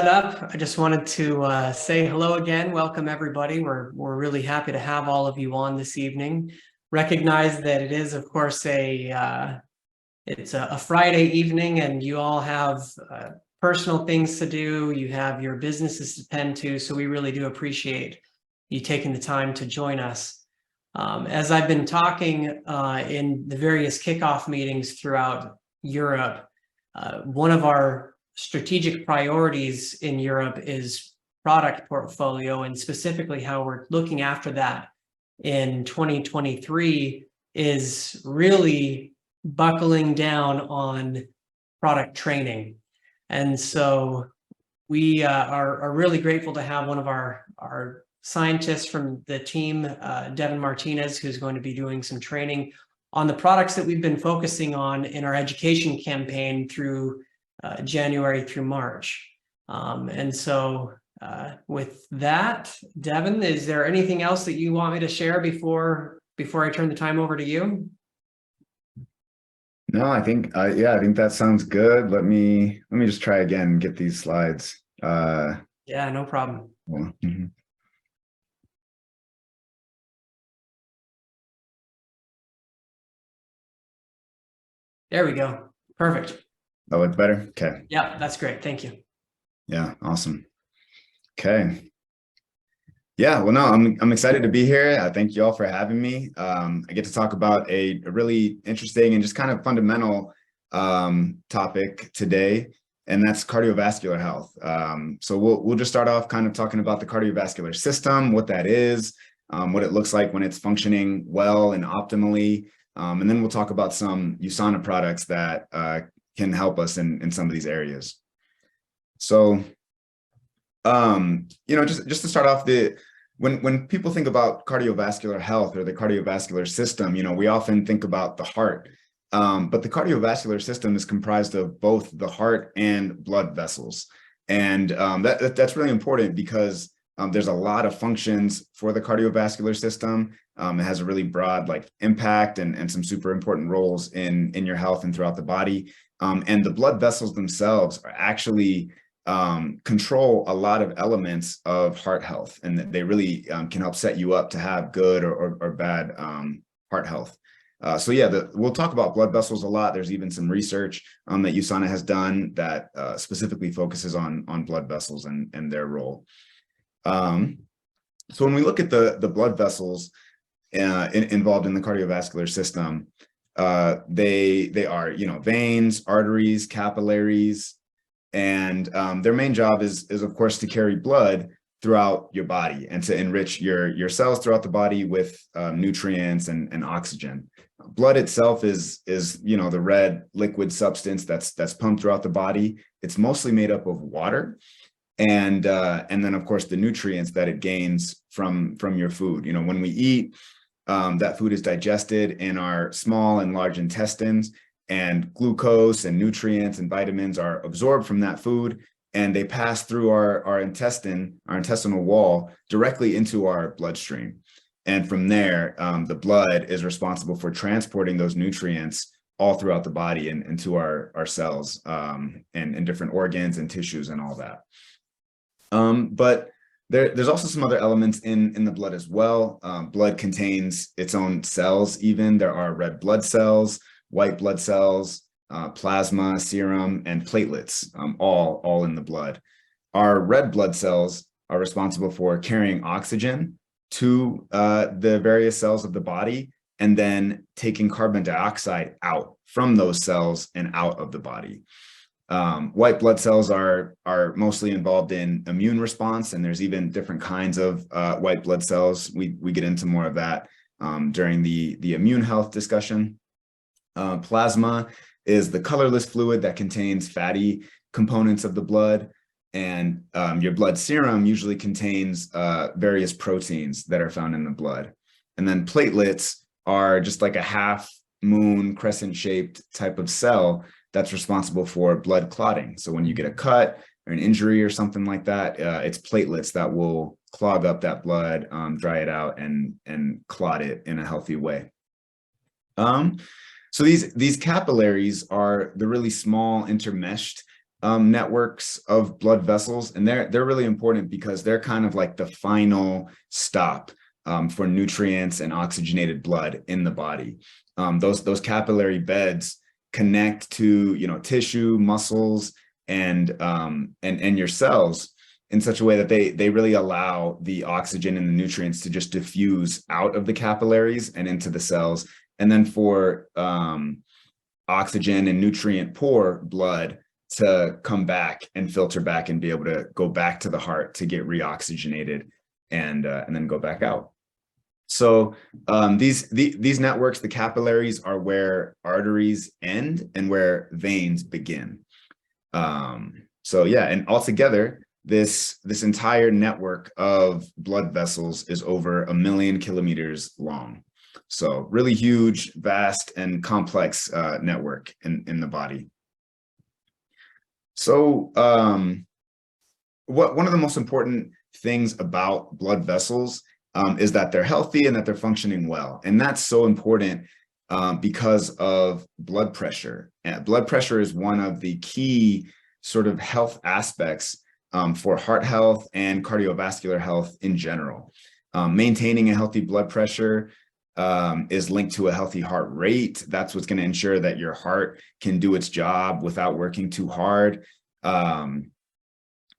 set up, I just wanted to say hello again. Welcome everybody. We're really happy to have all of you on this evening. Recognize that it is, of course, it's a Friday evening, and you all have personal things to do. You have your businesses to tend to, so we really do appreciate you taking the time to join us. As I've been talking in the various kickoff meetings throughout Europe, one of our strategic priorities in Europe is product portfolio, and specifically how we're looking after that in 2023 is really buckling down on product training. And so we are really grateful to have one of our scientists from the team, Devin Martinez, who's going to be doing some training on the products that we've been focusing on in our education campaign through January through March. And so with that, Devin, is there anything else that you want me to share before I turn the time over to you? No, I think yeah, I think that sounds good. Let me just try again and get these slides. Yeah, no problem. Well, There we go. Perfect. Oh, it's better. Okay. Yeah, that's great. Thank you. Yeah, awesome. Okay. Yeah, well, no, I'm excited to be here. I thank you all for having me. I get to talk about a really interesting and just kind of fundamental topic today, and that's cardiovascular health. So we'll just start off kind of talking about the cardiovascular system, what that is, what it looks like when it's functioning well and optimally, and then we'll talk about some USANA products that can help us in some of these areas. So, just to start off, when people think about cardiovascular health or the cardiovascular system, we often think about the heart, but the cardiovascular system is comprised of both the heart and blood vessels. And that's really important because there's a lot of functions for the cardiovascular system. It has a really broad impact and some super important roles in your health and throughout the body. And the blood vessels themselves are actually control a lot of elements of heart health, and they really can help set you up to have good or bad heart health. So yeah, we'll talk about blood vessels a lot. There's even some research that USANA has done that specifically focuses on blood vessels and their role. So when we look at the blood vessels involved in the cardiovascular system, they are, veins, arteries, capillaries, and their main job is of course to carry blood throughout your body and to enrich your cells throughout the body with nutrients and oxygen. Blood itself is the red liquid substance that's pumped throughout the body. It's mostly made up of water, and then of course the nutrients that it gains from your food. When we eat, that food is digested in our small and large intestines, and glucose and nutrients and vitamins are absorbed from that food, and they pass through our intestinal wall directly into our bloodstream. And from there, the blood is responsible for transporting those nutrients all throughout the body and into our cells and different organs and tissues and all that. But there's also some other elements in the blood as well. Blood contains its own cells even. There are red blood cells, white blood cells, plasma, serum, and platelets, all in the blood. Our red blood cells are responsible for carrying oxygen to the various cells of the body, and then taking carbon dioxide out from those cells and out of the body. White blood cells are mostly involved in immune response, and there's even different kinds of white blood cells. We get into more of that during the immune health discussion. Plasma is the colorless fluid that contains fatty components of the blood, and your blood serum usually contains various proteins that are found in the blood. And then platelets are just like a half moon crescent shaped type of cell that's responsible for blood clotting. So when you get a cut or an injury or something like that, it's platelets that will clog up that blood, dry it out, and clot it in a healthy way. So these capillaries are the really small intermeshed networks of blood vessels, and they're really important because they're kind of like the final stop for nutrients and oxygenated blood in the body. Those capillary beds connect to, you know, tissue, muscles, and your cells in such a way that they really allow the oxygen and the nutrients to just diffuse out of the capillaries and into the cells, and then for oxygen and nutrient poor blood to come back and filter back and be able to go back to the heart to get reoxygenated and then go back out. So these networks, the capillaries, are where arteries end and where veins begin. So yeah, and altogether, this entire network of blood vessels is over 1 million kilometers long. So really huge, vast, and complex network in the body. So one of the most important things about blood vessels is that they're healthy and that they're functioning well. And that's so important because of blood pressure. And blood pressure is one of the key sort of health aspects for heart health and cardiovascular health in general. Maintaining a healthy blood pressure is linked to a healthy heart rate. That's what's going to ensure that your heart can do its job without working too hard.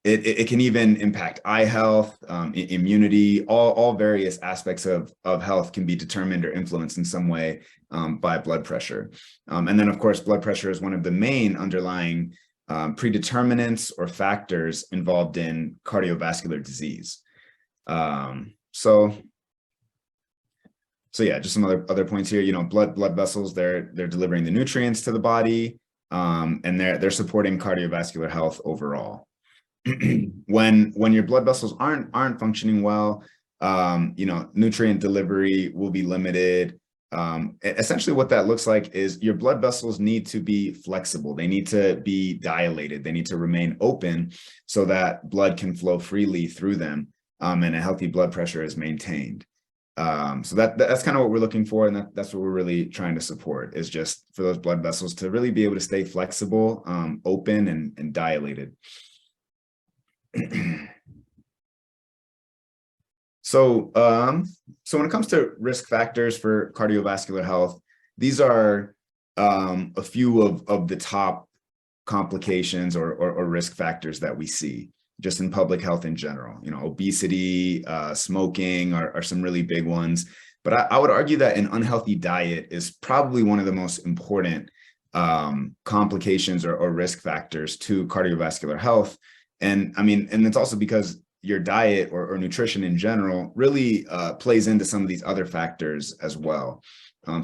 It can even impact eye health, immunity, all various aspects of health can be determined or influenced in some way by blood pressure. And then, of course, blood pressure is one of the main underlying predeterminants or factors involved in cardiovascular disease. So yeah, just some other points here. You know, blood vessels, they're delivering the nutrients to the body, and they're supporting cardiovascular health overall. When your blood vessels aren't functioning well, you know, nutrient delivery will be limited. Essentially what that looks like is your blood vessels need to be flexible. They need to be dilated. They need to remain open so that blood can flow freely through them, and a healthy blood pressure is maintained. So that's kind of what we're looking for, and that's what we're really trying to support, is just for those blood vessels to really be able to stay flexible, open, and dilated. So when it comes to risk factors for cardiovascular health, these are a few of the top complications or risk factors that we see just in public health in general. You know, obesity, smoking are some really big ones. But I would argue that an unhealthy diet is probably one of the most important complications or risk factors to cardiovascular health. And I mean, and it's also because your diet or nutrition in general really plays into some of these other factors as well.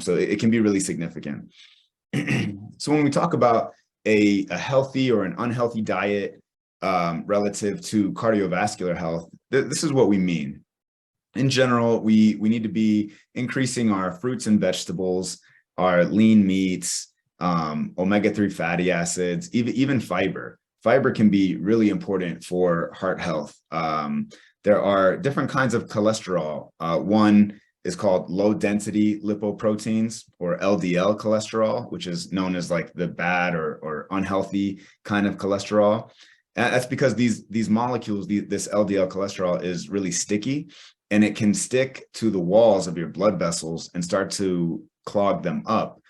So it can be really significant. So when we talk about a healthy or an unhealthy diet relative to cardiovascular health, this is what we mean. In general, we need to be increasing our fruits and vegetables, our lean meats, omega-3 fatty acids, even fiber. Fiber can be really important for heart health. There are different kinds of cholesterol. One is called low density lipoproteins, or LDL cholesterol, which is known as like the bad or unhealthy kind of cholesterol. And that's because these molecules, this LDL cholesterol, is really sticky, and it can stick to the walls of your blood vessels and start to clog them up.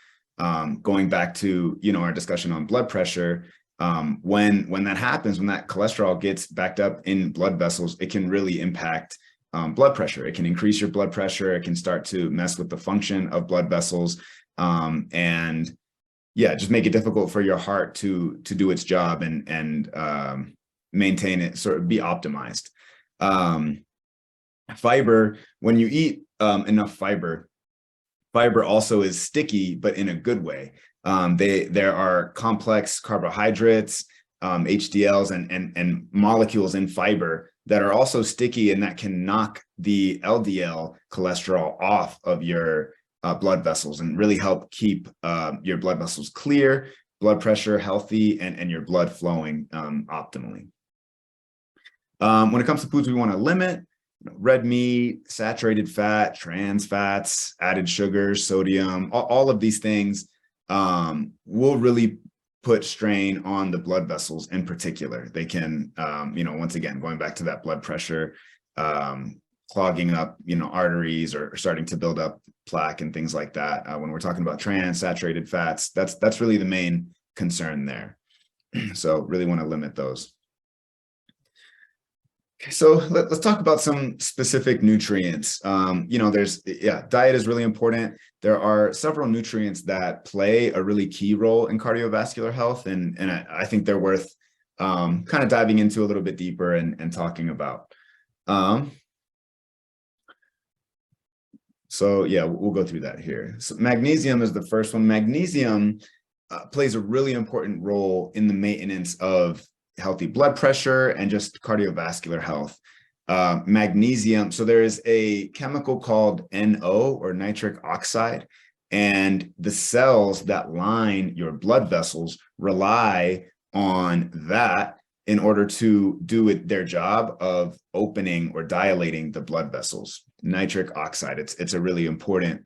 Going back to, you know, our discussion on blood pressure, when that happens, when that cholesterol gets backed up in blood vessels, it can really impact blood pressure. It can increase your blood pressure. It can start to mess with the function of blood vessels, and yeah, just make it difficult for your heart to do its job and maintain it, sort of be optimized. Fiber, when you eat enough fiber also is sticky, but in a good way. There are complex carbohydrates, HDLs, and molecules in fiber that are also sticky and that can knock the LDL cholesterol off of your blood vessels and really help keep your blood vessels clear, blood pressure healthy, and your blood flowing optimally. When it comes to foods we want to limit, red meat, saturated fat, trans fats, added sugars, sodium, all of these things will really put strain on the blood vessels in particular. They can, once again, going back to that blood pressure, clogging up, arteries or starting to build up plaque and things like that. When we're talking about trans, saturated fats, that's really the main concern there. So really want to limit those. So let's talk about some specific nutrients. Diet is really important. There are several nutrients that play a really key role in cardiovascular health, and I think they're worth kind of diving into a little bit deeper and talking about. So yeah, we'll go through that here. So magnesium is the first one. Magnesium plays a really important role in the maintenance of healthy blood pressure and just cardiovascular health. Magnesium, so there is a chemical called NO, or nitric oxide, and the cells that line your blood vessels rely on that in order to do their job of opening or dilating the blood vessels. Nitric oxide, it's a really important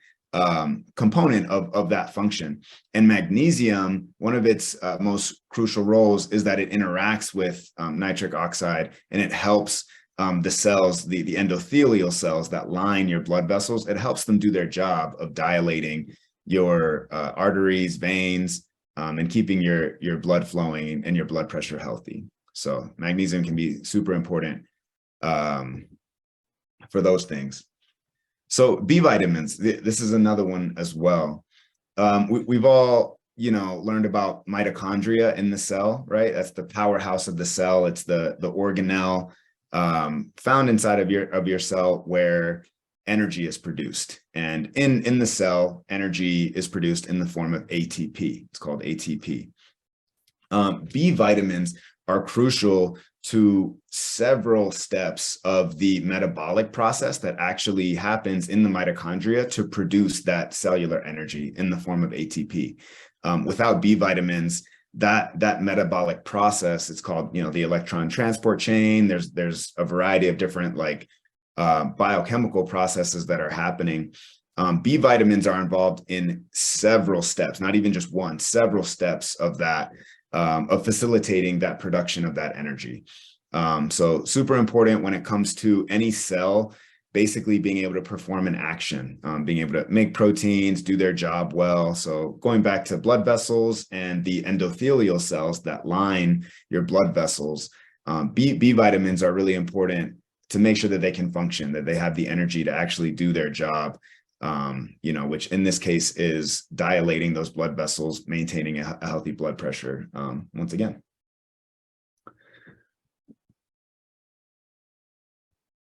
component of that function. And magnesium, one of its most crucial roles is that it interacts with nitric oxide, and it helps the cells, the endothelial cells that line your blood vessels. It helps them do their job of dilating your arteries, veins, and keeping your blood flowing and your blood pressure healthy. So magnesium can be super important for those things. So B vitamins, this is another one as well. We've all, learned about mitochondria in the cell, right? That's the powerhouse of the cell. It's the organelle found inside of your cell where energy is produced. And in the cell, energy is produced in the form of ATP. It's called ATP. B vitamins are crucial to several steps of the metabolic process that actually happens in the mitochondria to produce that cellular energy in the form of ATP. Without B vitamins, that metabolic process, it's called, the electron transport chain. There's a variety of different biochemical processes that are happening. B vitamins are involved in several steps, not even just one, several steps of that, of facilitating that production of that energy. So super important when it comes to any cell basically being able to perform an action, being able to make proteins, do their job well. So going back to blood vessels and the endothelial cells that line your blood vessels, B vitamins are really important to make sure that they can function, that they have the energy to actually do their job, which in this case is dilating those blood vessels, maintaining a healthy blood pressure, once again.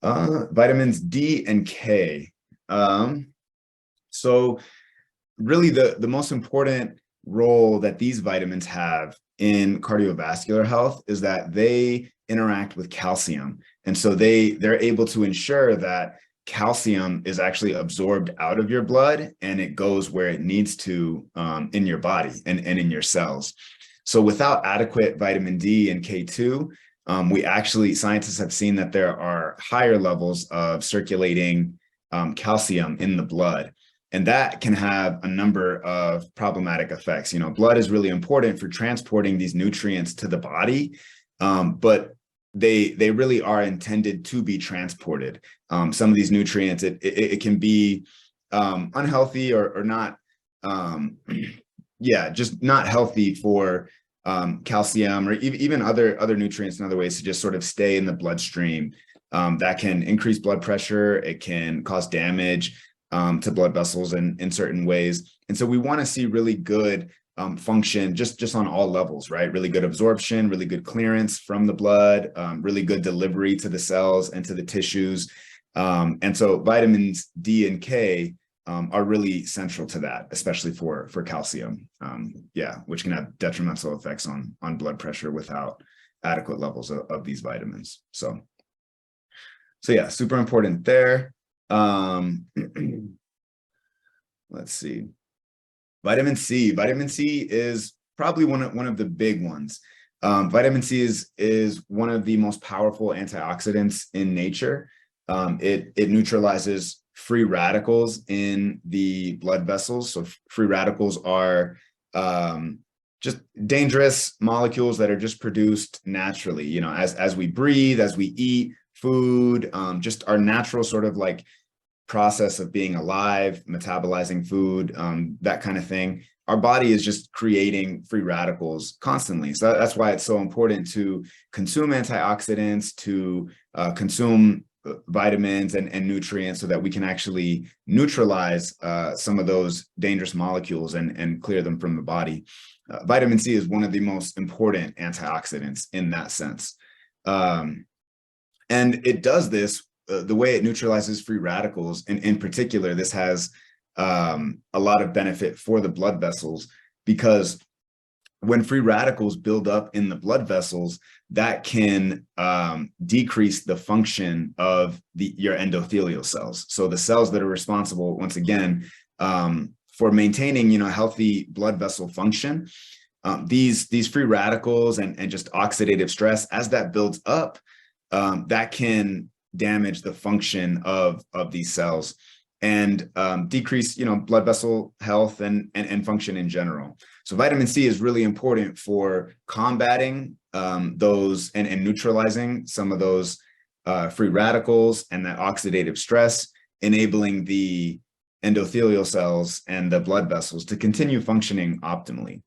Vitamins D and K. So really the most important role that these vitamins have in cardiovascular health is that they interact with calcium. And so they're able to ensure that calcium is actually absorbed out of your blood and it goes where it needs to in your body and in your cells. So without adequate vitamin D and K2, scientists have seen that there are higher levels of circulating calcium in the blood. And that can have a number of problematic effects. Blood is really important for transporting these nutrients to the body, but they really are intended to be transported. Some of these nutrients, it can be unhealthy or not, just not healthy for calcium or even other nutrients and other ways to just sort of stay in the bloodstream. That can increase blood pressure. It can cause damage to blood vessels in certain ways. And so we want to see really good function just on all levels, right? Really good absorption, really good clearance from the blood, really good delivery to the cells and to the tissues. And so vitamins D and K are really central to that, especially for calcium, which can have detrimental effects on blood pressure without adequate levels of these vitamins. So yeah, super important there. Let's see. Vitamin C. Vitamin C is probably one of the big ones. Vitamin C is one of the most powerful antioxidants in nature. It neutralizes free radicals in the blood vessels. So free radicals are just dangerous molecules that are just produced naturally, you know, as we breathe, as we eat food, just our natural sort of like process of being alive, metabolizing food, that kind of thing. Our body is just creating free radicals constantly. So that's why it's so important to consume antioxidants, to consume vitamins and nutrients so that we can actually neutralize some of those dangerous molecules and clear them from the body. Vitamin C is one of the most important antioxidants in that sense. And it does this, the way it neutralizes free radicals, and in particular, this has a lot of benefit for the blood vessels, because when free radicals build up in the blood vessels, that can decrease the function of your endothelial cells. So the cells that are responsible, once again, for maintaining, you know, healthy blood vessel function. These free radicals and just oxidative stress, as that builds up, that can damage the function of these cells and decrease, you know, blood vessel health and function in general. So vitamin C is really important for combating those and neutralizing some of those free radicals and that oxidative stress, enabling the endothelial cells and the blood vessels to continue functioning optimally.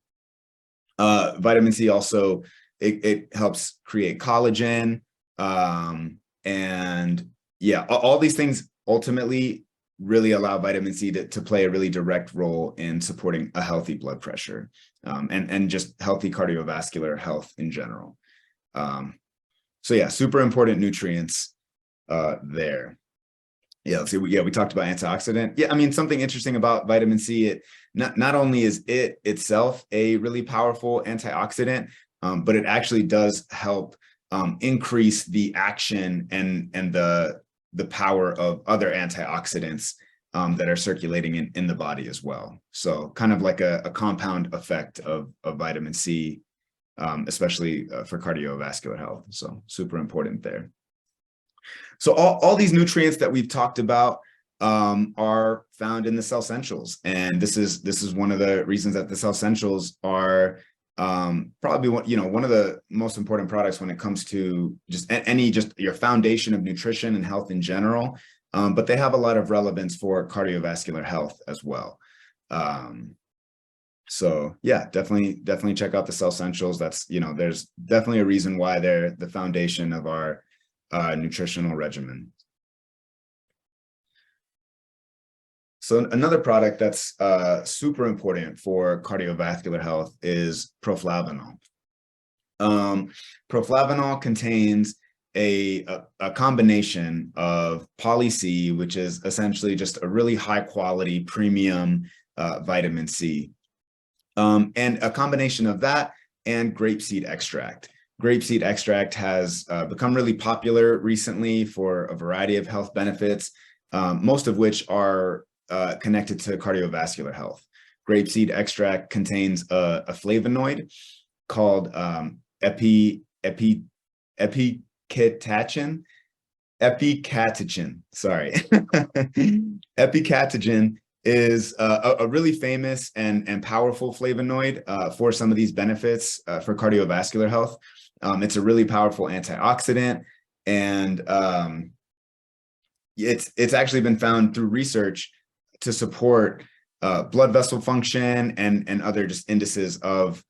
Vitamin C also, it helps create collagen, and yeah, all these things ultimately really allow vitamin C to play a really direct role in supporting a healthy blood pressure, and just healthy cardiovascular health in general. So yeah, super important nutrients there. Yeah, let's see. We talked about antioxidant. Yeah, I mean, something interesting about vitamin C, it not only is it itself a really powerful antioxidant, but it actually does help increase the action and the power of other antioxidants that are circulating in the body as well. So kind of like a compound effect of vitamin C, especially for cardiovascular health. So super important there. So all these nutrients that we've talked about are found in the Cell Essentials, and this is one of the reasons that the Cell Essentials are probably one of the most important products when it comes to just your foundation of nutrition and health in general. But they have a lot of relevance for cardiovascular health as well. So yeah, definitely check out the Cell Essentials. That's, you know, there's definitely a reason why they're the foundation of our nutritional regimen. So another product that's super important for cardiovascular health is proflavanol. Proflavanol contains a combination of poly C, which is essentially just a really high quality premium vitamin C, and a combination of that and grapeseed extract. Grapeseed extract has become really popular recently for a variety of health benefits, most of which are connected to cardiovascular health. Grapeseed extract contains a flavonoid called epicatechin. Sorry. Epicatechin is a really famous and powerful flavonoid for some of these benefits for cardiovascular health. It's a really powerful antioxidant, and it's actually been found through research to support blood vessel function and other just indices of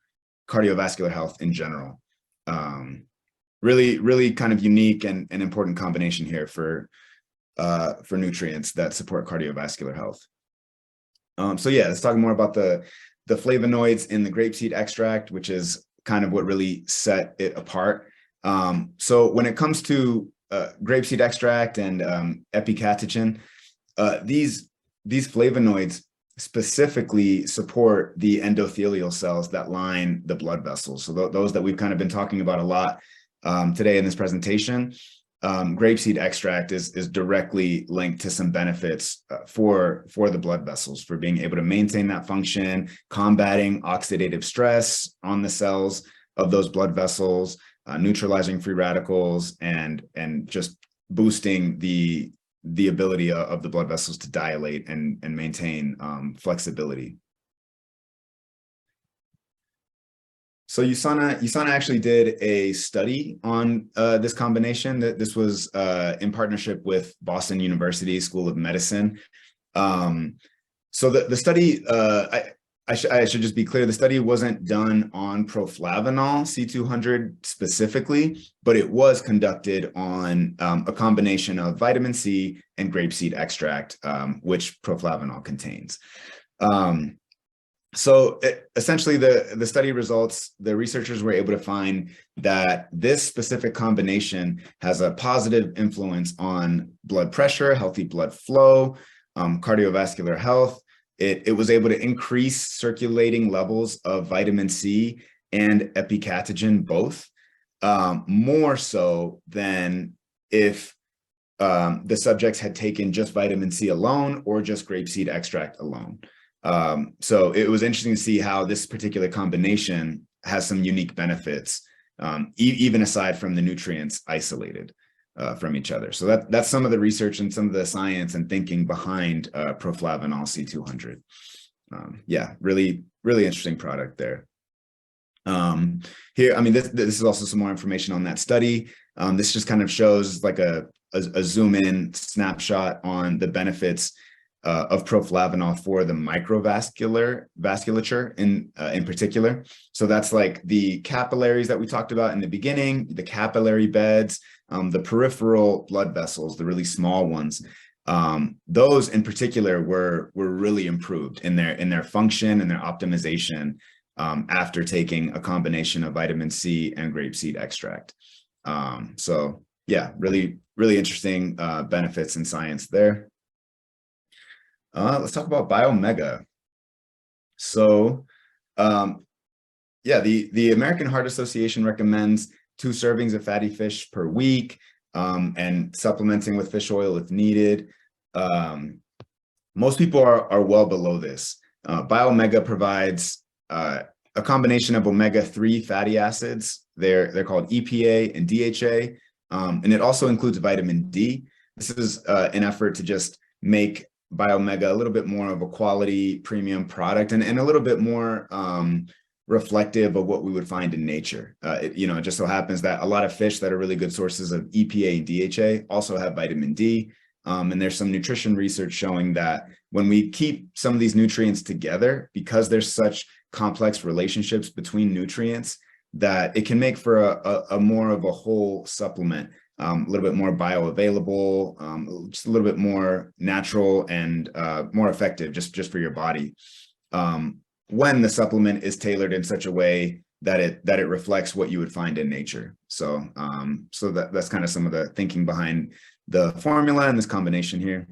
cardiovascular health in general. Really kind of unique and important combination here for nutrients that support cardiovascular health. So yeah, let's talk more about the flavonoids in the grapeseed extract, which is kind of what really set it apart. So when it comes to grapeseed extract and epicatechin, these flavonoids specifically support the endothelial cells that line the blood vessels. So those that we've kind of been talking about a lot today in this presentation. Grapeseed extract is directly linked to some benefits for the blood vessels, for being able to maintain that function, combating oxidative stress on the cells of those blood vessels, neutralizing free radicals, and just boosting the ability of the blood vessels to dilate and maintain flexibility. So USANA actually did a study on this combination. That this was in partnership with Boston University School of Medicine. So the study, I should just be clear, the study wasn't done on proflavanol C200 specifically, but it was conducted on a combination of vitamin C and grapeseed extract, which proflavanol contains. Essentially the study results, the researchers were able to find that this specific combination has a positive influence on blood pressure, healthy blood flow, cardiovascular health. It was able to increase circulating levels of vitamin C and epicatogen both, more so than if the subjects had taken just vitamin C alone or just grapeseed extract alone. So it was interesting to see how this particular combination has some unique benefits, even aside from the nutrients isolated from each other. So that's some of the research and some of the science and thinking behind proflavanol C200. Yeah, really interesting product there. Here, I mean, this is also some more information on that study. This just kind of shows like a zoom in snapshot on the benefits of proflavanol for the vasculature in particular. So that's like the capillaries that we talked about in the beginning, the capillary beds, the peripheral blood vessels, the really small ones. Those in particular were really improved in their function and their optimization after taking a combination of vitamin C and grapeseed extract. So yeah, really interesting benefits in science there. Let's talk about Biomega. So, yeah, the American Heart Association recommends 2 servings of fatty fish per week, and supplementing with fish oil if needed. Most people are well below this. Biomega provides a combination of omega-3 fatty acids. They're called EPA and DHA, and it also includes vitamin D. This is an effort to just make Biomega a little bit more of a quality premium product and a little bit more reflective of what we would find in nature. It just so happens that a lot of fish that are really good sources of EPA and DHA also have vitamin D. And there's some nutrition research showing that when we keep some of these nutrients together, because there's such complex relationships between nutrients, that it can make for a more of a whole supplement. A little bit more bioavailable, just a little bit more natural and more effective just for your body. When the supplement is tailored in such a way that it reflects what you would find in nature. So that's kind of some of the thinking behind the formula and this combination here.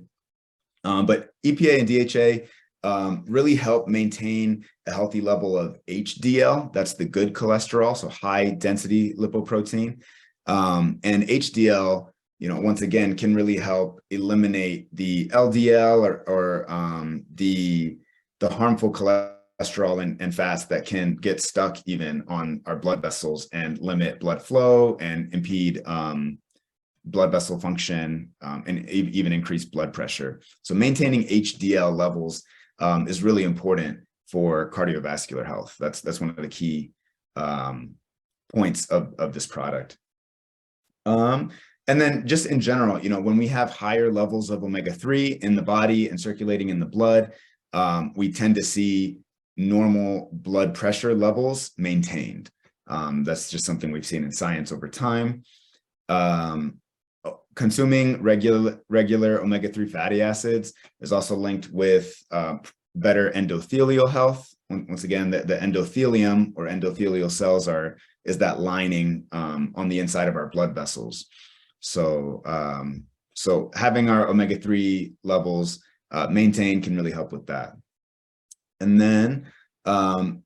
But EPA and DHA really help maintain a healthy level of HDL. That's the good cholesterol, so high density lipoprotein. And HDL, once again, can really help eliminate the LDL or the harmful cholesterol and fats that can get stuck even on our blood vessels and limit blood flow and impede blood vessel function and even increase blood pressure. So maintaining HDL levels is really important for cardiovascular health. That's one of the key points of this product. And then just in general, when we have higher levels of omega-3 in the body and circulating in the blood, we tend to see normal blood pressure levels maintained. That's just something we've seen in science over time. Consuming regular omega-3 fatty acids is also linked with better endothelial health. Once again, the endothelium or endothelial cells is that lining on the inside of our blood vessels. So having our omega-3 levels maintained can really help with that. And then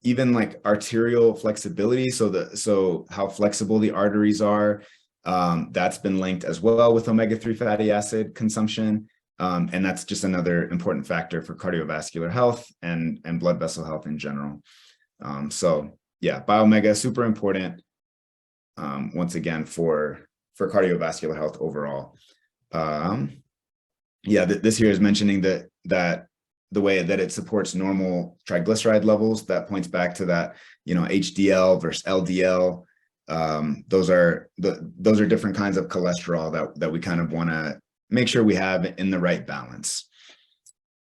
even like arterial flexibility, so how flexible the arteries are, that's been linked as well with omega-3 fatty acid consumption. And that's just another important factor for cardiovascular health and blood vessel health in general. So yeah, Biomega is super important, once again, for cardiovascular health overall. Yeah, this here is mentioning that the way that it supports normal triglyceride levels. That points back to that, HDL versus LDL. Those are different kinds of cholesterol that we kind of want to make sure we have in the right balance.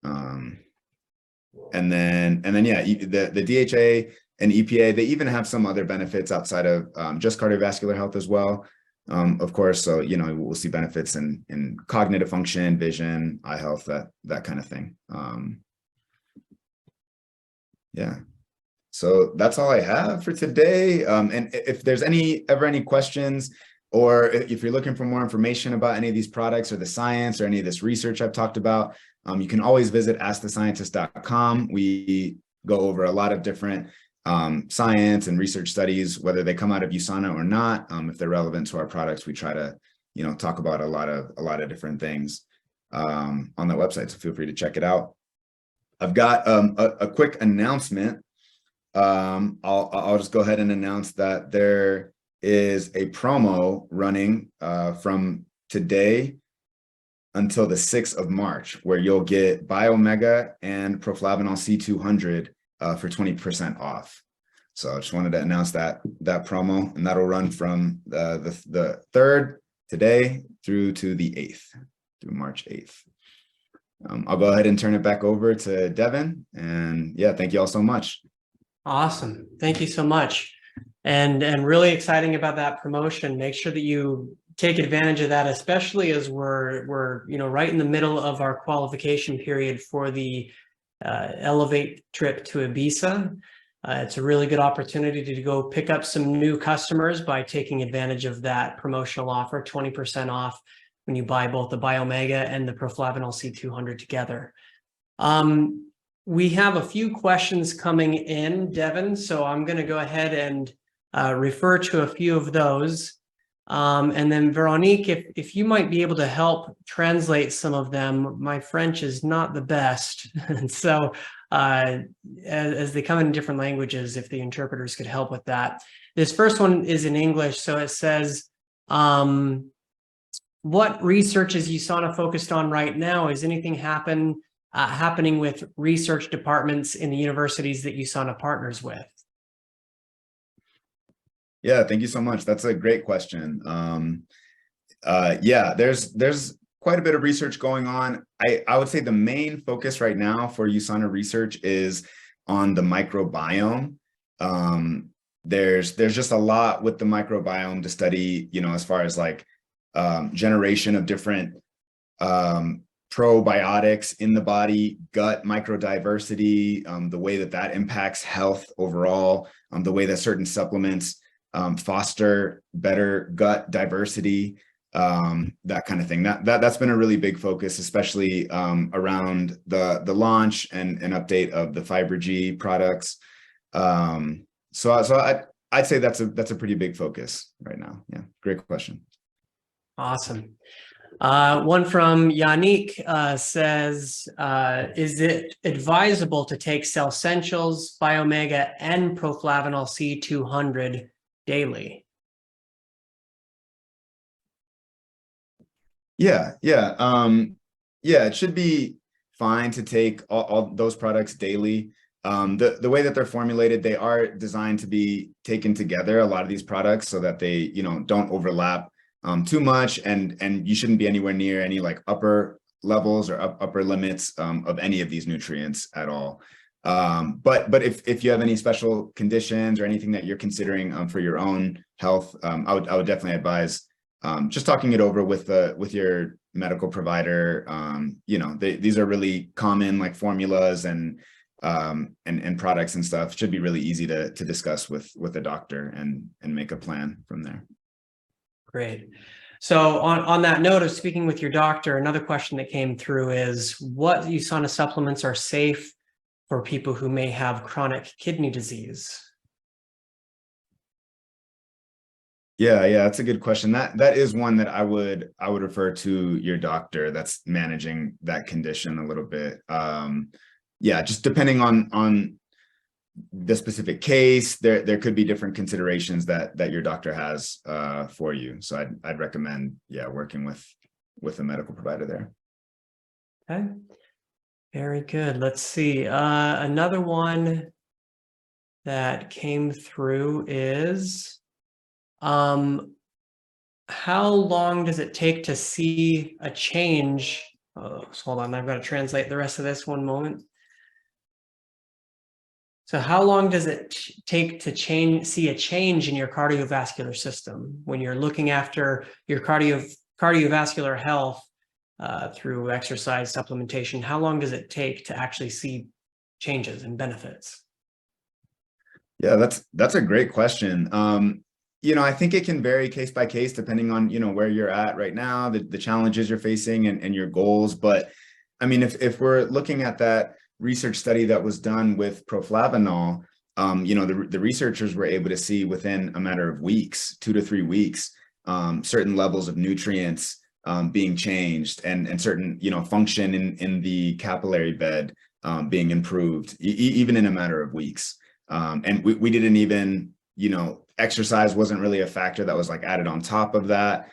And then yeah, the DHA and EPA, they even have some other benefits outside of just cardiovascular health as well. Of course, so we'll see benefits in cognitive function, vision, eye health, that kind of thing. Yeah. So that's all I have for today. And if there's ever any questions, or if you're looking for more information about any of these products or the science or any of this research I've talked about, you can always visit askthescientist.com. We go over a lot of different science and research studies, whether they come out of USANA or not. If they're relevant to our products, we try to, talk about a lot of different things on that website. So feel free to check it out. I've got a quick announcement. I'll just go ahead and announce that there is a promo running from today until the 6th of March, where you'll get Biomega and Proflavanol C200 for 20% off. So I just wanted to announce that promo, and that'll run from the 3rd today through to the 8th, through March 8th. I'll go ahead and turn it back over to Devin, and yeah, thank you all so much. Awesome. Thank you so much. And really exciting about that promotion. Make sure that you take advantage of that, especially as we're right in the middle of our qualification period for the Elevate trip to Ibiza. It's a really good opportunity to go pick up some new customers by taking advantage of that promotional offer, 20% off when you buy both the Biomega and the Proflavanol C200 together. We have a few questions coming in, Devin, so I'm going to go ahead and refer to a few of those. And then Veronique, if you might be able to help translate some of them. My French is not the best. And so as they come in different languages, if the interpreters could help with that. This first one is in English. So it says, what research is USANA focused on right now? Is anything happening with research departments in the universities that USANA partners with? Yeah, thank you so much. That's a great question. Yeah, there's quite a bit of research going on. I would say the main focus right now for USANA research is on the microbiome. There's just a lot with the microbiome to study, as far as like generation of different probiotics in the body, gut microdiversity, the way that impacts health overall, the way that certain supplements foster better gut diversity, that kind of thing. That's been a really big focus, especially around the launch and update of the FiberG products. So I'd say that's a pretty big focus right now. Yeah, great question. Awesome. One from Yannick says, is it advisable to take Cell Essentials, Biomega, and Proflavanol C200 daily? Yeah, it should be fine to take all those products daily. The way that they're formulated, they are designed to be taken together, a lot of these products, so that they don't overlap too much, and you shouldn't be anywhere near any like upper levels or upper limits of any of these nutrients at all. But if you have any special conditions or anything that you're considering for your own health, I would definitely advise just talking it over with your medical provider. These are really common like formulas and products and stuff. It should be really easy to discuss with a doctor and make a plan from there. Great. So on that note of speaking with your doctor, another question that came through is, what USANA supplements are safe for people who may have chronic kidney disease? Yeah, that's a good question. That is one that I would refer to your doctor that's managing that condition a little bit. Yeah, just depending on the specific case, there could be different considerations that your doctor has for you. So I'd recommend, working with a medical provider there. Okay. Very good. Let's see. Another one that came through is, how long does it take to see a change? Oh, hold on, I've got to translate the rest of this, one moment. So how long does it take to see a change in your cardiovascular system when you're looking after your cardiovascular health through exercise supplementation? How long does it take to actually see changes and benefits? Yeah, that's a great question. I think it can vary case by case depending on, where you're at right now, the challenges you're facing and your goals. But I mean, if we're looking at that research study that was done with proflavanol, the researchers were able to see within a matter of weeks, 2 to 3 weeks, certain levels of nutrients being changed and certain, function in the capillary bed being improved, even in a matter of weeks. And we didn't even, exercise wasn't really a factor that was like added on top of that.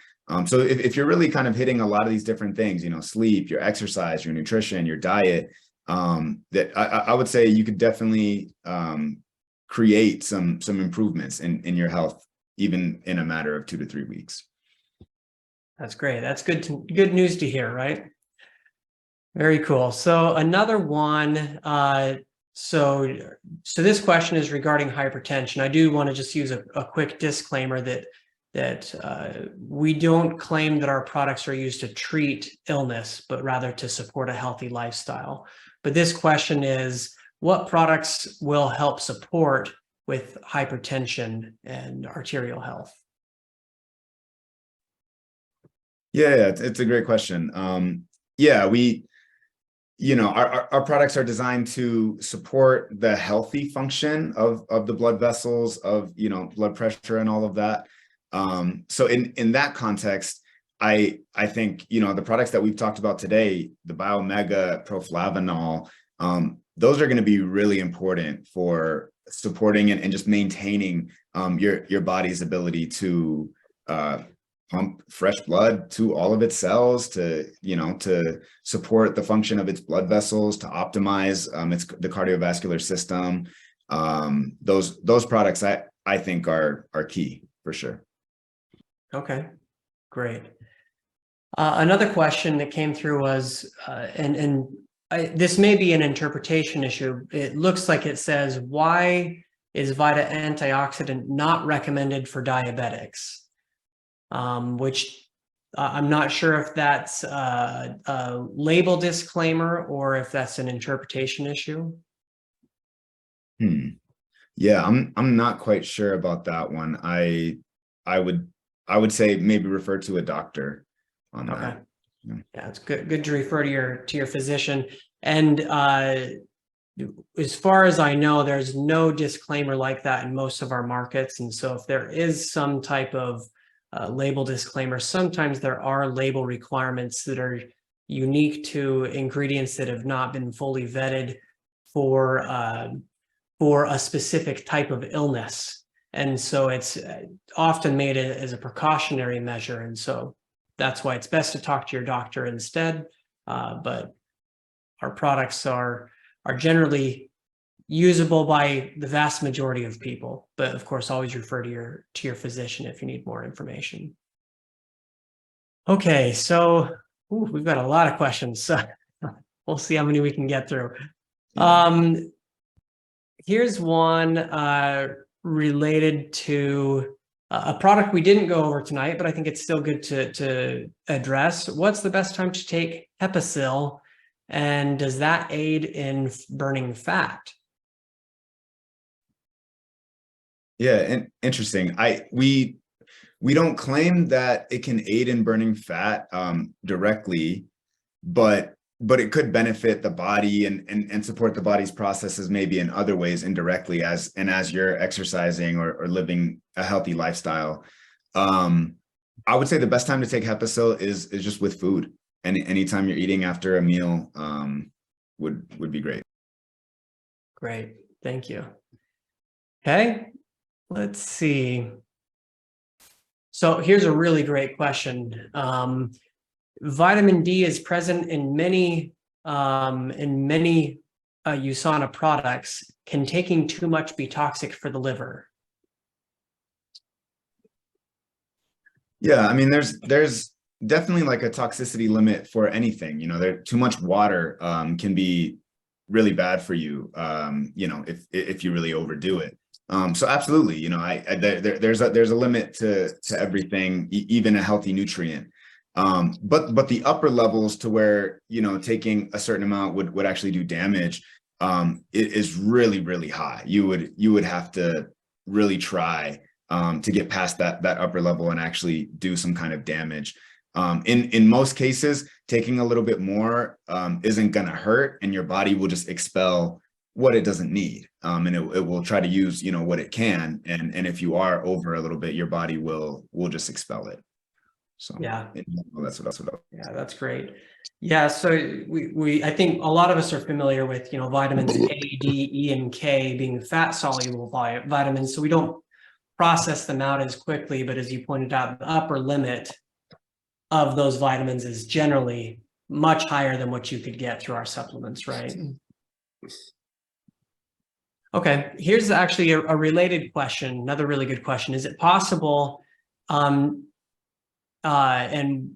So if you're really kind of hitting a lot of these different things, sleep, your exercise, your nutrition, your diet, that I would say you could definitely create some improvements in your health, even in a matter of 2 to 3 weeks. That's great. That's good news to hear, right? Very cool. So another one, so this question is regarding hypertension. I do want to just use a quick disclaimer that we don't claim that our products are used to treat illness, but rather to support a healthy lifestyle. But this question is, what products will help support with hypertension and arterial health? Yeah, it's a great question. Yeah, our products are designed to support the healthy function of the blood vessels, of, blood pressure and all of that. So in that context, I think, the products that we've talked about today, the Biomega, Proflavanol, those are going to be really important for supporting and just maintaining your body's ability to pump fresh blood to all of its cells, to support the function of its blood vessels, to optimize the cardiovascular system. Those products I think are key for sure. Okay, great. Another question that came through was, this may be an interpretation issue. It looks like it says, why is Vita antioxidant not recommended for diabetics? Which I'm not sure if that's a label disclaimer or if that's an interpretation issue. Yeah, I'm not quite sure about that one. I would say maybe refer to a doctor on that. Okay. Yeah, it's good to refer to your physician. And as far as I know, there's no disclaimer like that in most of our markets. And so if there is some type of label disclaimer, sometimes there are label requirements that are unique to ingredients that have not been fully vetted for a specific type of illness. And so it's often made as a precautionary measure. And so that's why it's best to talk to your doctor instead. But our products are generally usable by the vast majority of people, but of course, always refer to your physician if you need more information. Okay, so we've got a lot of questions, so we'll see how many we can get through. Yeah. Here's one related to a product we didn't go over tonight, but I think it's still good to address. What's the best time to take Episil, and does that aid in burning fat? Yeah, and interesting. We don't claim that it can aid in burning fat directly, but it could benefit the body and support the body's processes maybe in other ways indirectly as you're exercising or living a healthy lifestyle. I would say the best time to take Episil is just with food. And anytime you're eating after a meal would be great. Great, thank you. Okay. Let's see. So here's a really great question. Vitamin D is present in many in many USANA products, can taking too much be toxic for the liver? Yeah, I mean, there's definitely like a toxicity limit for anything. There too much water can be really bad for you. If you really overdo it. So absolutely, there's a limit to everything, even a healthy nutrient. But the upper levels to where taking a certain amount would actually do damage, it is really, really high. You would have to really try to get past that upper level and actually do some kind of damage. In most cases, taking a little bit more isn't going to hurt, and your body will just expel what it doesn't need, and it will try to use what it can, and if you are over a little bit, your body will just expel it. So yeah, that's what. Yeah, that's great. Yeah, so I think a lot of us are familiar with vitamins A, D, E, and K being fat soluble vitamins, so we don't process them out as quickly. But as you pointed out, the upper limit of those vitamins is generally much higher than what you could get through our supplements, right? Okay, here's actually a related question, another really good question. Is it possible, and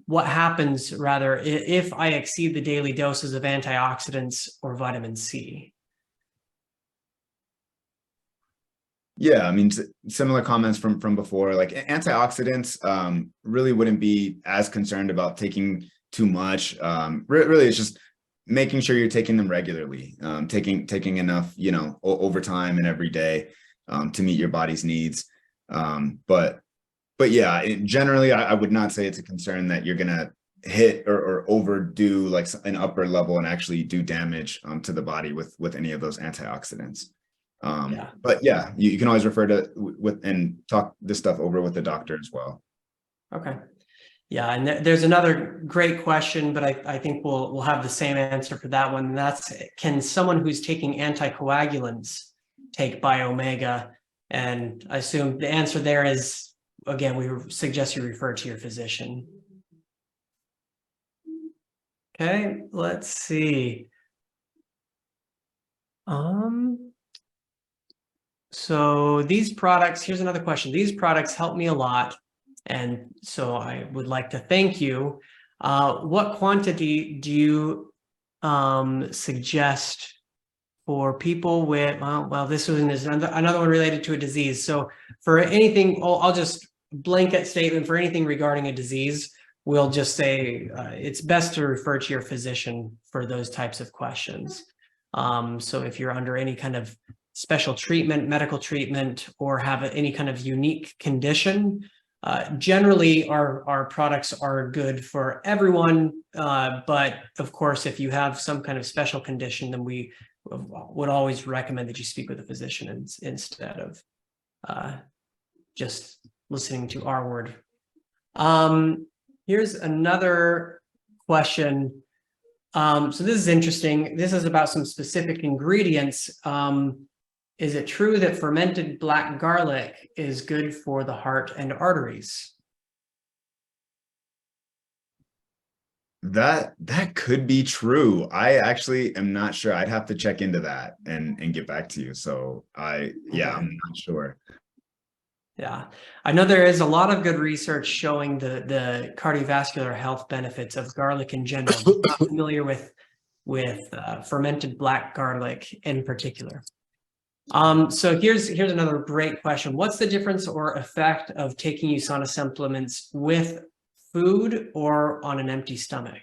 what happens rather if I exceed the daily doses of antioxidants or vitamin C? Yeah, I mean, similar comments from before. Like antioxidants, really wouldn't be as concerned about taking too much. Really, it's just making sure you're taking them regularly, taking enough, over time and every day, to meet your body's needs. But yeah, generally, I would not say it's a concern that you're gonna hit or overdo like an upper level and actually do damage to the body with any of those antioxidants. But yeah, you can always refer to and talk this stuff over with the doctor as well. Okay. Yeah, and there's another great question, but I think we'll have the same answer for that one. That's, can someone who's taking anticoagulants take Bio-Omega? And I assume the answer there is, again, we suggest you refer to your physician. Okay, let's see. So these products, here's another question. These products help me a lot, and so I would like to thank you. What quantity do you suggest for people with, well, this one is another one related to a disease. So for anything, I'll just blanket statement for anything regarding a disease, we'll just say it's best to refer to your physician for those types of questions. So if you're under any kind of special treatment, medical treatment, or have any kind of unique condition, generally our products are good for everyone. But of course, if you have some kind of special condition, then we would always recommend that you speak with a physician instead of just listening to our word. Here's another question. So this is interesting. This is about some specific ingredients. Is it true that fermented black garlic is good for the heart and arteries? That could be true. I actually am not sure. I'd have to check into that and get back to you. So I'm not sure. Yeah, I know there is a lot of good research showing the cardiovascular health benefits of garlic in general. I'm not familiar with fermented black garlic in particular. So here's another great question. What's the difference or effect of taking USANA supplements with food or on an empty stomach?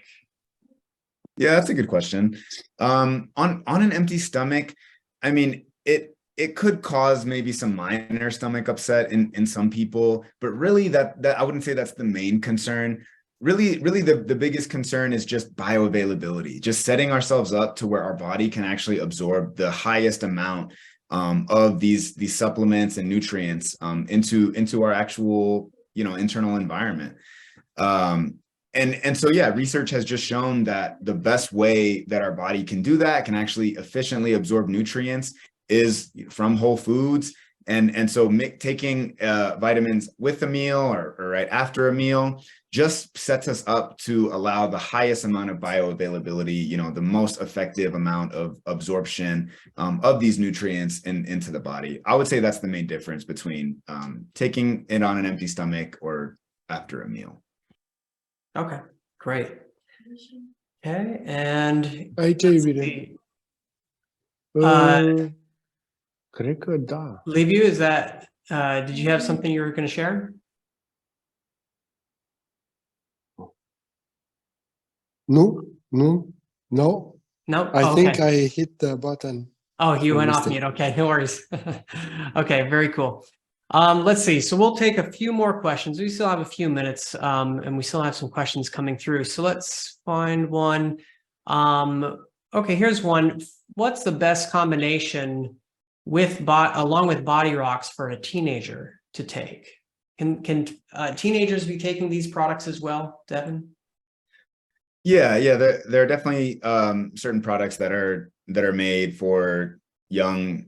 Yeah, that's a good question. On an empty stomach, I mean, it could cause maybe some minor stomach upset in some people, but really that I wouldn't say that's the main concern. Really the biggest concern is just bioavailability, just setting ourselves up to where our body can actually absorb the highest amount of these supplements and nutrients into our actual internal environment. And so yeah, research has just shown that the best way that our body can do that, can actually efficiently absorb nutrients, is from whole foods And so taking vitamins with a meal or right after a meal just sets us up to allow the highest amount of bioavailability, the most effective amount of absorption of these nutrients into the body. I would say that's the main difference between taking it on an empty stomach or after a meal. Okay, great. Okay, and Aici e bine. Cred că da. Liviu, is that, did you have something you were going to share? No, no, no. No? I Oh, think okay. I hit the button. Oh, you by went off mistake. mute. Okay, no worries. Okay, very cool. Let's see. So we'll take a few more questions. We still have a few minutes, and we still have some questions coming through. So let's find one. Okay, here's one. What's the best combination along with body rocks for a teenager to take? Can teenagers be taking these products as well, Devin? Yeah, there are definitely certain products that are made for young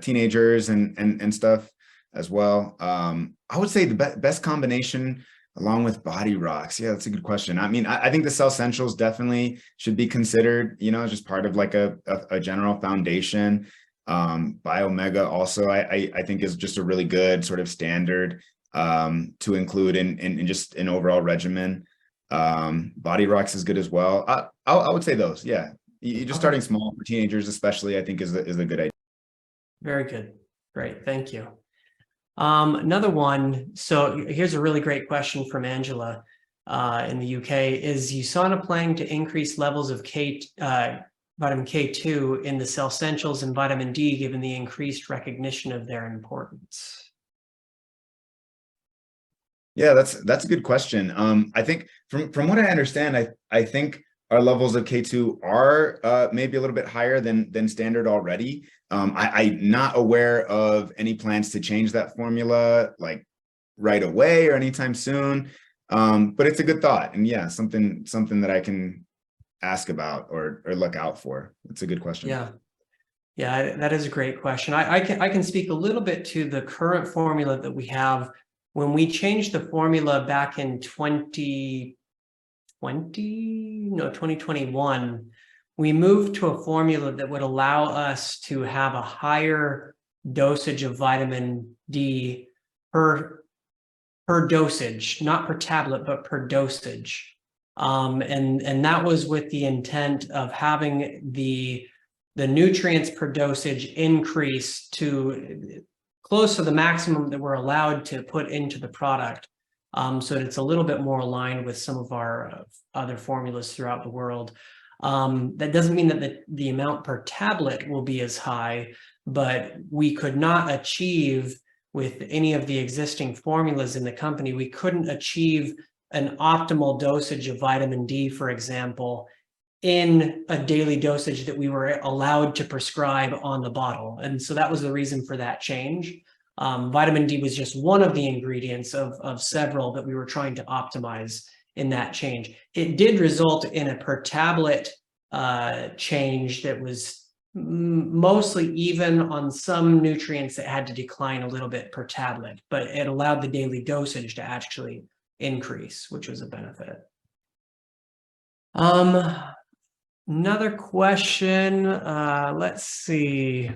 teenagers and stuff as well. I would say the best combination along with body rocks. Yeah, that's a good question. I mean, I think the Cell Essentials definitely should be considered, just part of like a general foundation. Biomega also, I think is just a really good sort of standard to include in just an overall regimen. Body rocks is good as well. I would say those. Yeah, you just starting small for teenagers, especially, I think is a good idea. Very good. Great. Thank you. Another one. So here's a really great question from Angela in the UK. Is USANA planning to increase levels of vitamin K2 in the Cell Essentials and vitamin D, given the increased recognition of their importance? Yeah, that's a good question. I think from what I understand, I think our levels of K2 are maybe a little bit higher than standard already. I'm not aware of any plans to change that formula like right away or anytime soon. But it's a good thought, and yeah, something that I can ask about or look out for. It's a good question. Yeah, that is a great question. I can speak a little bit to the current formula that we have. When we changed the formula back in 2021, we moved to a formula that would allow us to have a higher dosage of vitamin D per dosage, not per tablet, but per dosage. And that was with the intent of having the nutrients per dosage increase to close to the maximum that we're allowed to put into the product. So that it's a little bit more aligned with some of our other formulas throughout the world. That doesn't mean that the amount per tablet will be as high, but we could not achieve with any of the existing formulas in the company, we couldn't achieve an optimal dosage of vitamin D, for example, in a daily dosage that we were allowed to prescribe on the bottle. And so that was the reason for that change. Vitamin D was just one of the ingredients of several that we were trying to optimize in that change. It did result in a per tablet change that was mostly even on some nutrients that had to decline a little bit per tablet, but it allowed the daily dosage to actually increase, which was a benefit. Another question, let's see.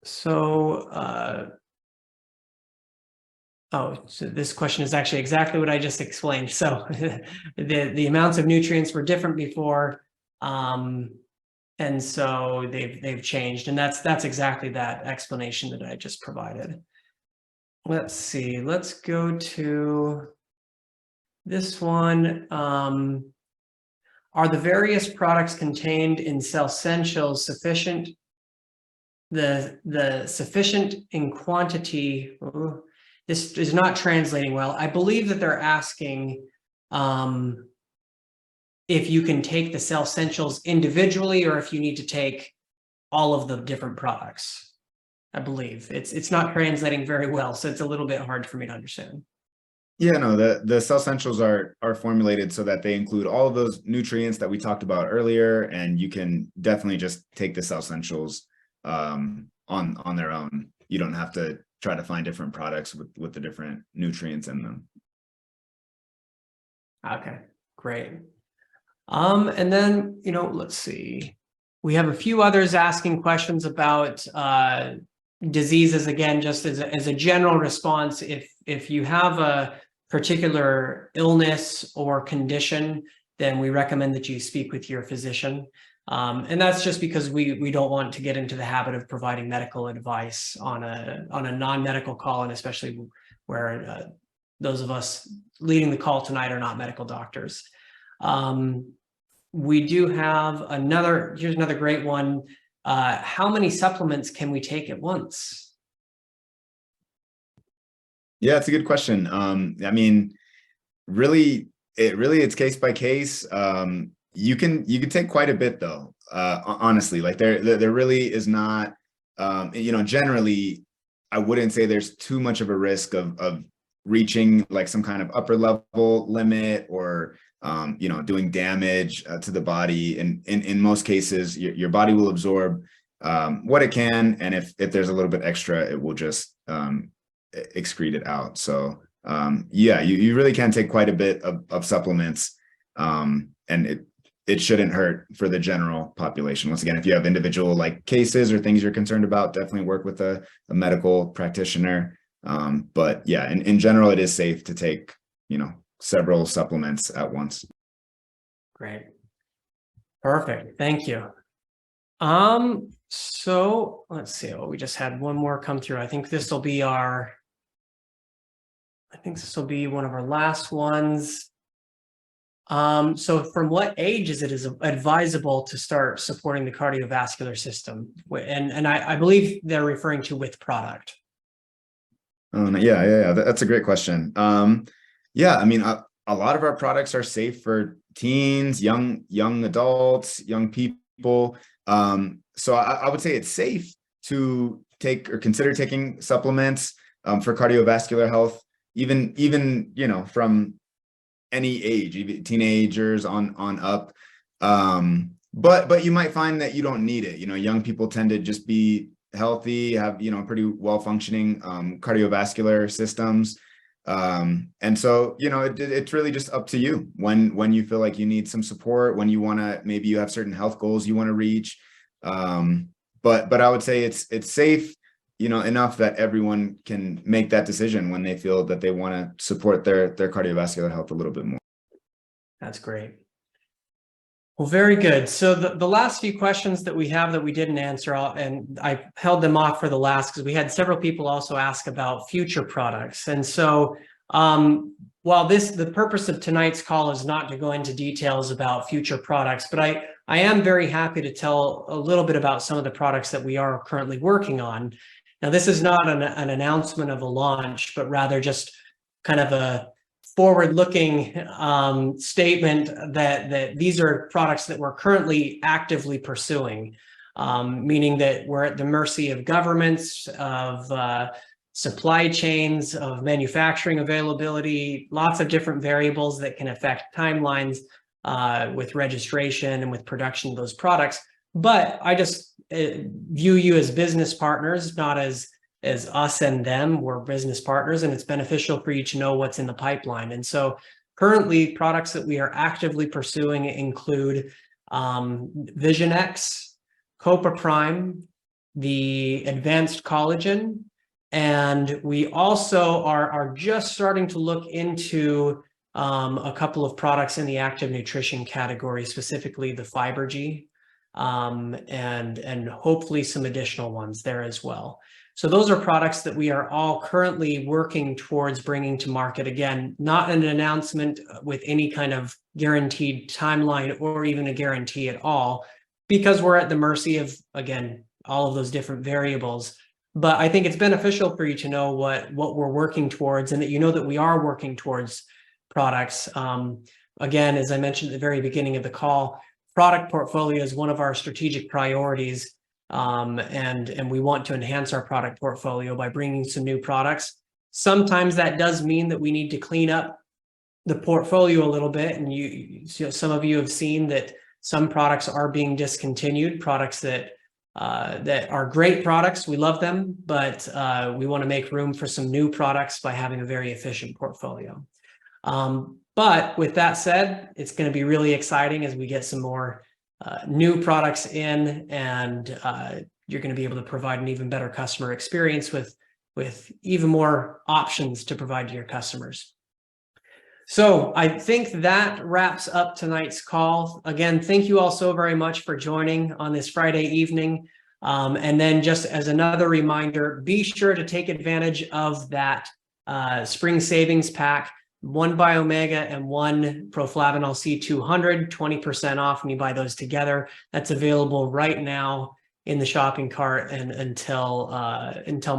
So, so this question is actually exactly what I just explained. So the amounts of nutrients were different before, and so they've changed, and that's exactly that explanation that I just provided. Let's see. Let's go to this one. Are the various products contained in Cell Essentials sufficient? The sufficient in quantity. This is not translating well. I believe that they're asking if you can take the Cell Essentials individually or if you need to take all of the different products. I believe it's not translating very well, so it's a little bit hard for me to understand. Yeah, no, the cell essentials are formulated so that they include all of those nutrients that we talked about earlier, and you can definitely just take the cell essentials on their own. You don't have to try to find different products with the different nutrients in them. Okay, great. And then, let's see. We have a few others asking questions about diseases. Again, just as a general response, if you have a particular illness or condition, then we recommend that you speak with your physician. And that's just because we don't want to get into the habit of providing medical advice on a non-medical call, and especially where those of us leading the call tonight are not medical doctors. We do have here's another great one. How many supplements can we take at once? Yeah, it's a good question. I mean, really, it's case by case. You can take quite a bit though. Honestly, like there really is not. Generally, I wouldn't say there's too much of a risk of reaching like some kind of upper level limit or doing damage to the body. And in most cases, your body will absorb what it can, and if there's a little bit extra, it will just excrete it out. So yeah, you really can take quite a bit of supplements, and it shouldn't hurt for the general population. Once again, if you have individual like cases or things you're concerned about, definitely work with a medical practitioner. But yeah, in general, it is safe to take several supplements at once. Great. Perfect. Thank you. So let's see. Oh, we just had one more come through. I think this will be one of our last ones. So from what age is it advisable to start supporting the cardiovascular system? And I believe they're referring to with product. Oh, yeah. That's a great question. Yeah, I mean, a lot of our products are safe for teens, young adults, young people. So I would say it's safe to take or consider taking supplements for cardiovascular health, even from any age, even teenagers on up. But you might find that you don't need it. Young people tend to just be healthy, have pretty well functioning cardiovascular systems. And so it's really just up to you when you feel like you need some support, when you want to, maybe you have certain health goals you want to reach. But I would say it's safe enough that everyone can make that decision when they feel that they want to support their cardiovascular health a little bit more. That's great. Well, very good. So the last few questions that we have that we didn't answer, and I held them off for the last because we had several people also ask about future products. And so while the purpose of tonight's call is not to go into details about future products, but I am very happy to tell a little bit about some of the products that we are currently working on. Now, this is not an announcement of a launch, but rather just kind of a forward-looking statement that these are products that we're currently actively pursuing, meaning that we're at the mercy of governments, of supply chains, of manufacturing availability, lots of different variables that can affect timelines with registration and with production of those products. But I just view you as business partners, not as us and them. We're business partners, and it's beneficial for you to know what's in the pipeline. And so currently products that we are actively pursuing include Vision X, Copa Prime, the advanced collagen, and we also are just starting to look into a couple of products in the active nutrition category, specifically the Fibergy, and hopefully some additional ones there as well. So those are products that we are all currently working towards bringing to market. Again, not an announcement with any kind of guaranteed timeline or even a guarantee at all, because we're at the mercy of, again, all of those different variables. But I think it's beneficial for you to know what we're working towards, and that you know that we are working towards products. Again, as I mentioned at the very beginning of the call, product portfolio is one of our strategic priorities. And we want to enhance our product portfolio by bringing some new products. Sometimes that does mean that we need to clean up the portfolio a little bit. And some of you have seen that some products are being discontinued, products that are great products. We love them, but we want to make room for some new products by having a very efficient portfolio. But with that said, it's going to be really exciting as we get some more new products in, and you're going to be able to provide an even better customer experience with even more options to provide to your customers. So I think that wraps up tonight's call. Again, thank you all so very much for joining on this Friday evening. And then just as another reminder, be sure to take advantage of that spring savings pack, 1 Biomega and 1 Proflavanol C200, 20% off when you buy those together. That's available right now in the shopping cart and until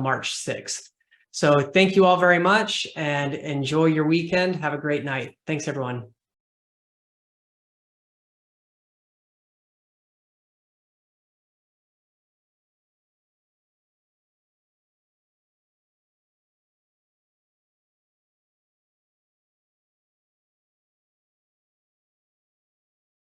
March 6th. So thank you all very much and enjoy your weekend. Have a great night. Thanks, everyone.